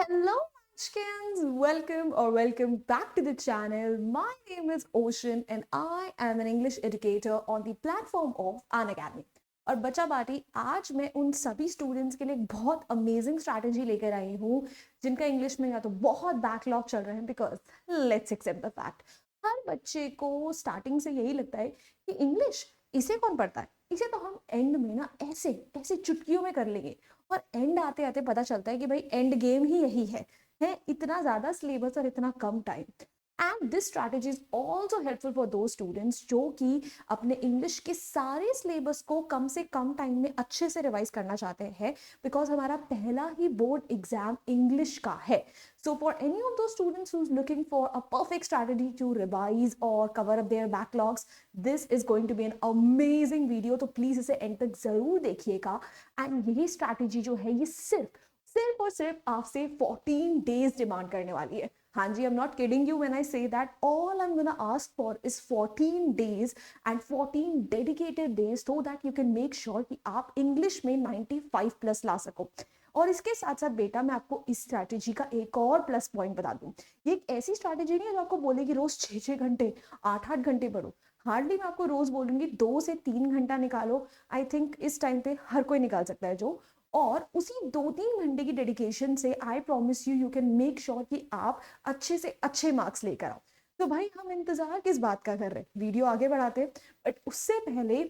Hello, Munchkins! Welcome back to the channel. My name is Ocean and I am an English educator on the platform of Unacademy. और बच्चा बाटी आज मैं उन सभी students के लिए एक बहुत अमेजिंग स्ट्रैटेजी लेकर आई हूँ जिनका इंग्लिश में या तो बहुत बैकलॉग चल रहे हैं because let's accept the fact हर बच्चे को स्टार्टिंग से यही लगता है कि इंग्लिश इसे कौन पढ़ता है, इसे तो हम एंड में ना ऐसे ऐसे चुटकियों में कर लेंगे और एंड आते आते पता चलता है कि भाई एंड गेम ही यही है इतना ज्यादा सिलेबस और इतना कम time. And this strategy is also helpful for those students जो कि अपने इंग्लिश के सारे सिलेबस को कम से कम टाइम में अच्छे से रिवाइज करना चाहते हैं बिकॉज हमारा पहला ही बोर्ड एग्जाम इंग्लिश का है। So for any of those students who's looking for a perfect strategy to revise or cover up their backlogs, this is going to be an amazing video. तो please इसे and तक जरूर देखिएगा। And यही strategy जो है ये सिर्फ और सिर्फ आपसे 14 डेज डिमांड करने वाली है। हाँ जी, I am not kidding you when I say that all I am gonna ask for is 14 days and 14 dedicated days so that you can make sure कि आप इंग्लिश में 95 प्लस ला सको। और इसके साथ साथ बेटा मैं आपको इस स्ट्रैटेजी का एक और प्लस पॉइंट बता दूं, ये एक ऐसी स्ट्रैटेजी नहीं है जो आपको बोलेगी रोज 6-6 घंटे 8-8 घंटे पढ़ो। हार्डली मैं आपको रोज बोलूंगी 2 से 3 घंटा निकालो। आई थिंक इस टाइम पे हर कोई निकाल सकता है जो, और उसी 2-3 घंटे की डेडिकेशन से I promise you can make sure कि आप अच्छे से अच्छे मार्क्स लेकर आओ। तो भाई हम इंतजार किस बात का कर रहे हैं, वीडियो आगे बढ़ाते हैं। बट उससे पहले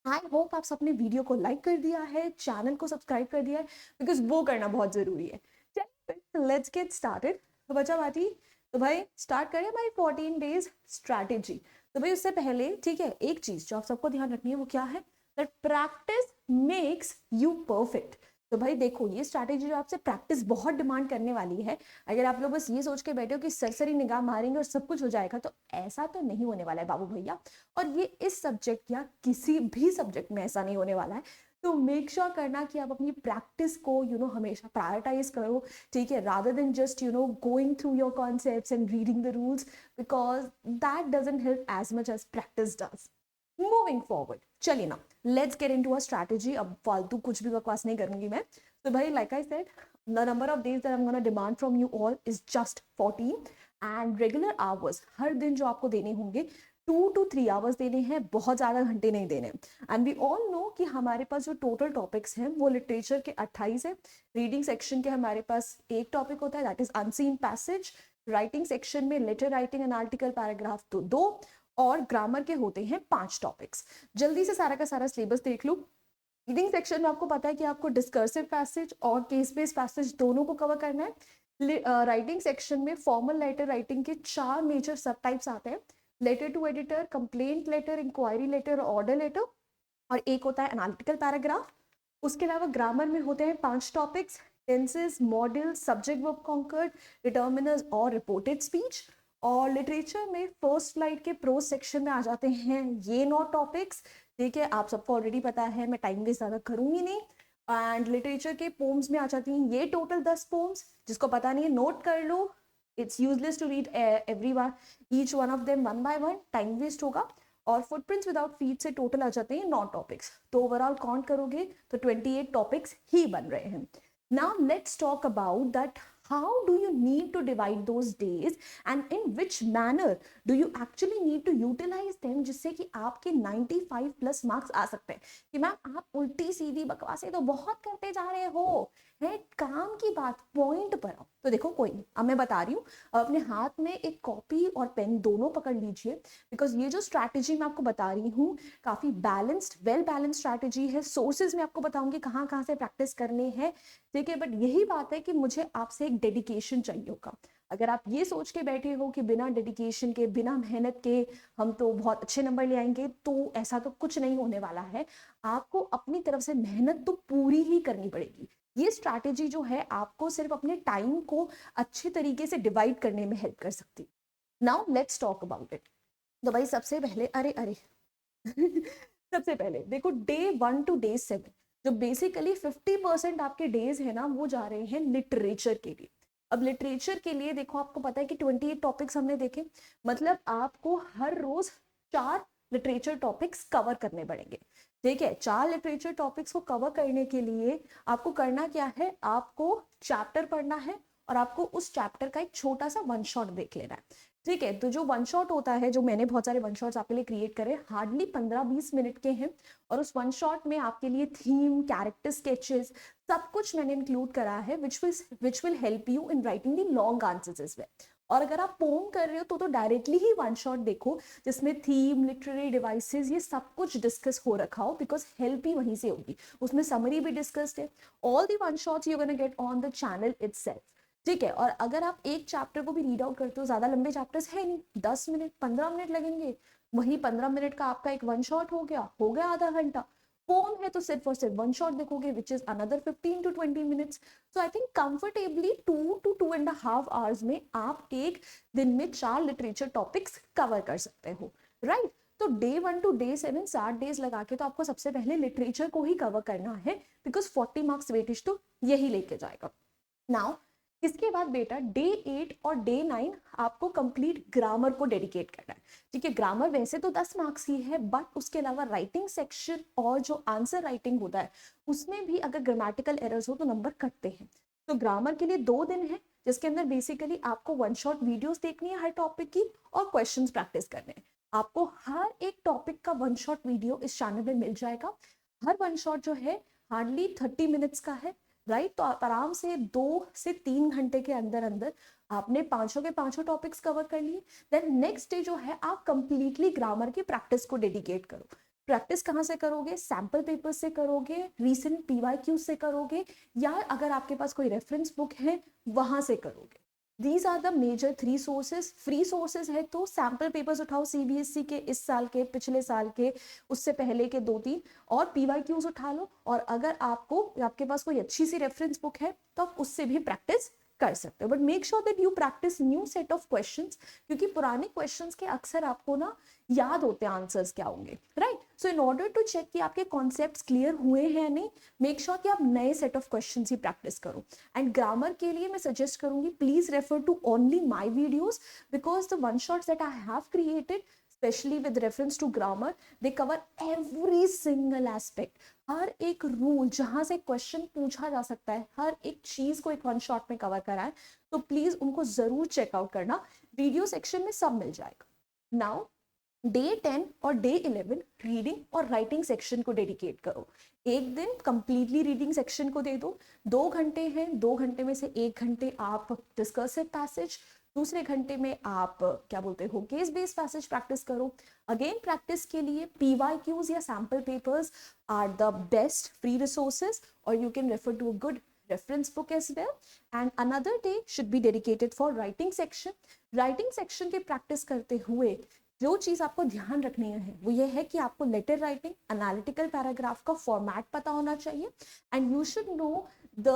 आई होप आप सबने वीडियो को लाइक कर दिया है, चैनल को सब्सक्राइब कर दिया है बिकॉज वो करना बहुत जरूरी है। चलिए लेट्स गेट स्टार्टेड। तो बच्चा बाती तो भाई स्टार्ट करें भाई 14 डेज स्ट्रैटेजी। तो भाई उससे पहले ठीक है, एक चीज जो आप सबको ध्यान रखनी है वो क्या है, that practice makes you perfect. तो भाई देखो ये स्ट्रैटेजी जो आपसे प्रैक्टिस बहुत डिमांड करने वाली है। अगर आप लोग बस ये सोच के बैठे हो कि सरसरी निगाह मारेंगे और सब कुछ हो जाएगा तो ऐसा तो नहीं होने वाला है बाबू भैया। और ये इस सब्जेक्ट या किसी भी सब्जेक्ट में ऐसा नहीं होने वाला है। तो मेक श्योर करना कि आप अपनी प्रैक्टिस को हमेशा प्रायोरिटाइज करो, ठीक है, rather than just going through your concepts and reading the rules because that doesn't help as much as practice does. Moving forward, चलिए ना let's get into a strategy. अब फालतू कुछ भी बकवास नहीं करूंगी मैं। तो भाई like I said the number of days that I am gonna demand from you all is just 14 and regular hours हर दिन जो आपको देने होंगे 2 to 3 आवर्स देने हैं, बहुत ज़्यादा घंटे नहीं देने। एंड वी ऑल नो कि हमारे पास जो टोटल टॉपिक्स हैं वो लिटरेचर के 28 है, रीडिंग सेक्शन के हमारे पास एक टॉपिक होता है that is unseen passage, writing section में letter writing and article paragraph तो 2 और ग्रामर के होते हैं 5 टॉपिक्स। जल्दी से सारा का सारा सिलेबस देख लूँ। रीडिंग सेक्शन में आपको पता है कि आपको डिस्कर्सिव पैसेज और केस बेस्ड पैसेज दोनों को कवर करना है। राइटिंग सेक्शन में फॉर्मल लेटर राइटिंग के 4 मेजर सब टाइप्स आते हैं, letter to editor, complaint letter, enquiry letter, order letter, और एक होता है एनालिटिकल पैराग्राफ। उसके अलावा ग्रामर में होते हैं 5 topics, tenses, modal, subject verb concord, determiners और रिपोर्टेड स्पीच। और लिटरेचर में फर्स्ट स्लाइड के प्रोज सेक्शन में आ जाते हैं ये 9 टॉपिक्स। ठीक है, आप सबको ऑलरेडी पता है, मैं टाइम वेस्ट ज़्यादा करूंगी नहीं। एंड लिटरेचर के पोम्स में आ जाती हैं ये टोटल 10 पोम्स, जिसको पता नहीं है नोट कर लो, it's useless to read every one each one of them one by one, time waste होगा। और फुटप्रिंट्स विदाउट फीट से टोटल आ जाते हैं 9 टॉपिक्स, तो ओवरऑल काउंट करोगे तो 28 टॉपिक्स ही बन रहे हैं। Now let's talk about that how do you need to divide those days and in which manner do you actually need to utilize them जिससे कि आपके 95 प्लस मार्क्स आ सकते हैं। कि मैम आप उल्टी सीधी बकवासें तो बहुत करते जा रहे हो, है काम की बात, पॉइंट पर आओ। तो देखो कोई नहीं, अब मैं बता रही हूँ, अपने हाथ में एक कॉपी और पेन दोनों पकड़ लीजिए बिकॉज ये जो स्ट्रैटेजी मैं आपको बता रही हूँ काफी बैलेंस्ड वेल बैलेंस्ड स्ट्रैटेजी है। सोर्सेज में आपको बताऊंगी कहाँ कहाँ से प्रैक्टिस करने हैं, ठीक है। बट यही बात है कि मुझे आपसे एक डेडिकेशन चाहिए होगा। अगर आप ये सोच के बैठे हो कि बिना डेडिकेशन के बिना मेहनत के हम तो बहुत अच्छे नंबर ले आएंगे, तो ऐसा तो कुछ नहीं होने वाला है। आपको अपनी तरफ से मेहनत तो पूरी ही करनी पड़ेगी। ये स्ट्रैटेजी जो है आपको सिर्फ अपने टाइम को अच्छे तरीके से डिवाइड करने में हेल्प कर सकती है। Now let's talk about it. तो भाई सबसे पहले अरे सबसे पहले देखो डे 1 to day 7 जो बेसिकली 50% आपके डेज है ना वो जा रहे हैं लिटरेचर के लिए। अब लिटरेचर के लिए देखो आपको पता है कि 28 टॉपिक्स हमने देखे, मतलब आपको हर रोज 4 लिटरेचर टॉपिक्स कवर करने पड़ेंगे। ठीक है, 4 लिटरेचर टॉपिक्स को कवर करने के लिए आपको करना क्या है, आपको चैप्टर पढ़ना है और आपको उस चैप्टर का एक छोटा सा वन शॉट देख लेना है। ठीक है, तो जो वन शॉट होता है, जो मैंने बहुत सारे वन शॉट्स आपके लिए क्रिएट करे, हार्डली 15-20 मिनट के हैं, और उस वन शॉट में आपके लिए थीम, कैरेक्टर स्केचेस, सब कुछ मैंने इंक्लूड करा है, which will help you in writing the long answers as well. और अगर आप पोम कर रहे हो तो डायरेक्टली ही वन शॉट देखो, जिसमें थीम, लिटरेरी डिवाइसेस, ये सब कुछ डिस्कस हो रखा हो, बिकॉज हेल्प ही वहीं से होगी। उसमें समरी भी डिस्कस्ड है। All the one shots you gonna get on the channel itself. ठीक है, और अगर आप एक चैप्टर को भी रीड आउट करते हो, ज्यादा लंबे चैप्टर्स है नहीं, 10 मिनट 15 मिनट लगेंगे, वही 15 मिनट का आपका एक वन शॉट हो गया आधा घंटा। पोम है तो सिर्फ और सिर्फ वन शॉट देखोगे, which is another 15 to 20 minutes. So I think comfortably 2 to 2.5 hours में आप एक दिन में 4 लिटरेचर टॉपिक्स कवर कर सकते हो, राइट। तो डे 1 to day 7 7 डेज लगा के तो आपको सबसे पहले लिटरेचर को ही कवर करना है, बिकॉज 40 मार्क्स वेटेज तो यही लेके जाएगा। नाउ इसके बाद बेटा डे 8 और डे 9 आपको कंप्लीट ग्रामर को डेडिकेट करना है। ठीक है, ग्रामर वैसे तो 10 मार्क्स की है, बट उसके अलावा राइटिंग सेक्शन और जो आंसर राइटिंग होता है उसमें भी अगर ग्रामेटिकल एरर्स हो तो नंबर कटते हैं। तो ग्रामर के लिए 2 दिन है, जिसके अंदर बेसिकली आपको वन शॉट वीडियोस देखनी है हर टॉपिक की, और क्वेश्चंस प्रैक्टिस करने हैं। आपको हर एक टॉपिक का वन शॉट वीडियो इस चैनल में मिल जाएगा। हर वन शॉट जो है हार्डली 30 मिनट्स का है, राइट। तो आप आराम से 2 से 3 घंटे के अंदर अंदर आपने पांचों के पांचों टॉपिक्स कवर कर लिए। देन नेक्स्ट डे जो है आप कंप्लीटली ग्रामर की प्रैक्टिस को डेडिकेट करो। प्रैक्टिस कहाँ से करोगे? सैम्पल पेपर से करोगे, रीसेंट पीवाईक्यू से करोगे, या अगर आपके पास कोई रेफरेंस बुक है वहां से करोगे। These are the major 3 sources. Free sources है तो सैम्पल पेपर्स उठाओ सीबीएसई के, इस साल के, पिछले साल के, उससे पहले के 2-3, और पीवाईक्यूज उठा लो। और अगर आपके पास कोई अच्छी सी रेफरेंस बुक है तो आप उससे भी प्रैक्टिस कर सकते हो, but make sure that you practice new set of questions, क्योंकि पुराने क्वेश्चंस के अक्सर आपको ना याद होते हैं आंसर्स क्या होंगे, right. So in order to check कि आपके कॉन्सेप्ट्स क्लियर हुए हैं या नहीं, मेक श्योर कि आप नए सेट ऑफ क्वेश्चंस ही प्रैक्टिस करो। एंड ग्रामर के लिए मैं सजेस्ट करूंगी, please refer to only my videos, because the one shots that I have created especially with reference to grammar, they cover every single aspect। हर एक rule, जहां से question पूछा जा सकता है, हर एक चीज को एक वन शॉट में कवर करा है। तो प्लीज उनको जरूर चेकआउट करना, वीडियो सेक्शन में सब मिल जाएगा। नाउ डे 10 और डे 11 रीडिंग और राइटिंग सेक्शन को डेडिकेट करो। एक दिन कंप्लीटली रीडिंग सेक्शन को दे दो। 2 घंटे हैं, 2 घंटे में से 1 घंटे आप डिस्कसिव पैसेज, दूसरे घंटे में आप क्या बोलते हो केस बेस्ड पैसेज प्रैक्टिस करो। अगेन प्रैक्टिस के लिए पीवाईक्यूज या sample papers are the best free resources, और you can refer to a good reference book as well, and another day should be dedicated for writing section। writing section के practice करते हुए जो चीज आपको ध्यान रखनी है वो ये है कि आपको लेटर राइटिंग, एनालिटिकल पैराग्राफ का फॉर्मेट पता होना चाहिए, and you should know the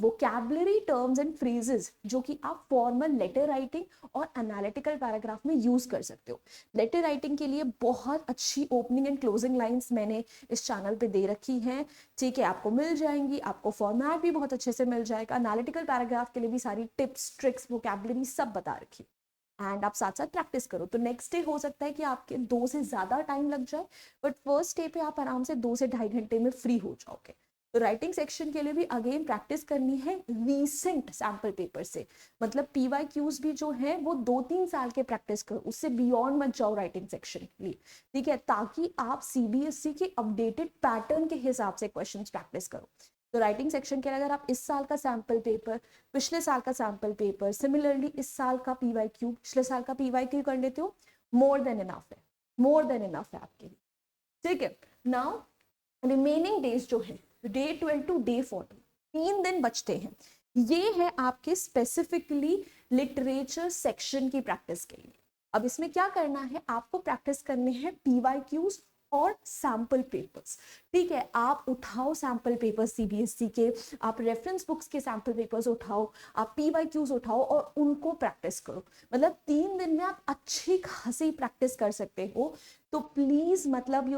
vocabulary terms and phrases जो कि आप फॉर्मल लेटर राइटिंग और एनालिटिकल पैराग्राफ में यूज कर सकते हो। लेटर राइटिंग के लिए बहुत अच्छी ओपनिंग एंड क्लोजिंग लाइंस मैंने इस चैनल पे दे रखी हैं, ठीक है, आपको मिल जाएंगी। आपको फॉर्मेट भी बहुत अच्छे से मिल जाएगा। एनालिटिकल पैराग्राफ के लिए भी सारी टिप्स, ट्रिक्स, वोकैबुलरी सब बता रखी, एंड आप साथ साथ प्रैक्टिस करो। तो नेक्स्ट डे हो सकता है कि आपके 2 से ज्यादा टाइम लग जाए, बट फर्स्ट डे पे आप आराम से 2 से 2.5 घंटे में फ्री हो जाओगे। तो राइटिंग सेक्शन के लिए भी अगेन प्रैक्टिस करनी है रीसेंट सैम्पल पेपर से, मतलब पीवाईक्यूज भी जो है वो 2-3 साल के प्रैक्टिस करो, उससे बियॉन्ड मत जाओ राइटिंग सेक्शन के लिए, ठीक है, ताकि आप सीबीएसई के अपडेटेड पैटर्न के हिसाब से क्वेश्चंस प्रैक्टिस करो। तो राइटिंग सेक्शन के लिए अगर आप इस साल का सैम्पल पेपर, पिछले साल का सैम्पल पेपर, सिमिलरली इस साल का पीवाईक्यू, पिछले साल का पीवाईक्यू कर लेते हो, मोर देन इनफ है, मोर देन इनफ है आपके लिए, ठीक है। नाउ रिमेनिंग डेज जो है डे 12 टू डे 14, 3 दिन बचते हैं, ये है आपके स्पेसिफिकली लिटरेचर सेक्शन की प्रैक्टिस के लिए। अब इसमें क्या करना है, आपको प्रैक्टिस करने हैं पीवाईक्यूज और सैम्पल पेपर्स, ठीक है। आप उठाओ सैम्पल पेपर्स सीबीएसई के, आप रेफरेंस बुक्स के सैम्पल पेपर्स उठाओ, आप पीवाईक्यूज उठाओ और उनको प्रैक्टिस करो। मतलब 3 दिन में आप अच्छी खासी प्रैक्टिस कर सकते हो। तो प्लीज मतलब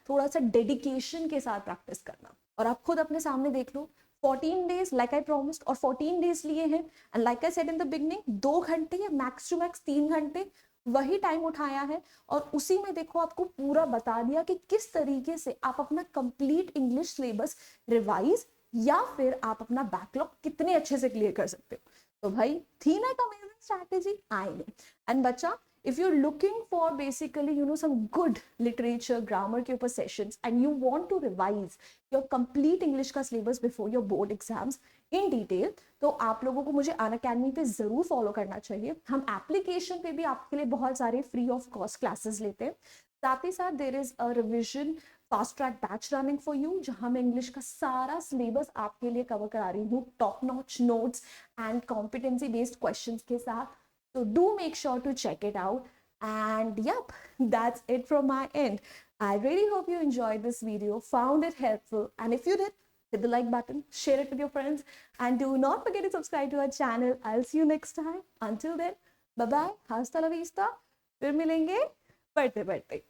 थोड़ा सा डेडिकेशन के साथ प्रैक्टिस करना। और आप खुद अपने सामने देख लो, 14 डेज लाइक आई प्रॉमिस्ड, और 14 डेज लिए हैं, and like I said in the beginning 2 घंटे या मैक्स टू मैक्स 3 घंटे वही टाइम उठाया है, और उसी में देखो आपको पूरा बता दिया कि किस तरीके से आप अपना कंप्लीट इंग्लिश सिलेबस रिवाइज या फिर आप अपना बैकलॉग कितने अच्छे से क्लियर कर सकते हो। तो भाई थी ना एक अमेजिंग स्ट्रैटेजी, आएंगे. एंड बच्चा, if you're looking for basically some good literature grammar के ऊपर sessions and you want to revise your complete English का syllabus before your board exams in detail, तो आप लोगों को मुझे अनअकैडमी पे जरूर फॉलो करना चाहिए. हम एप्लीकेशन पे भी आपके लिए बहुत सारे फ्री ऑफ कॉस्ट क्लासेस लेते हैं. साथ ही साथ there is a revision fast track batch running for you, जहां मैं इंग्लिश का सारा सिलेबस आपके लिए कवर करा रही हूँ top notch notes and competency based questions के साथ. So do make sure to check it out. And yep, that's it from my end. I really hope you enjoyed this video, found it helpful. And if you did, hit the like button, share it with your friends, and do not forget to subscribe to our channel. I'll see you next time. Until then, bye bye. Hasta la vista. फिर मिलेंगे पढ़ते पढ़ते.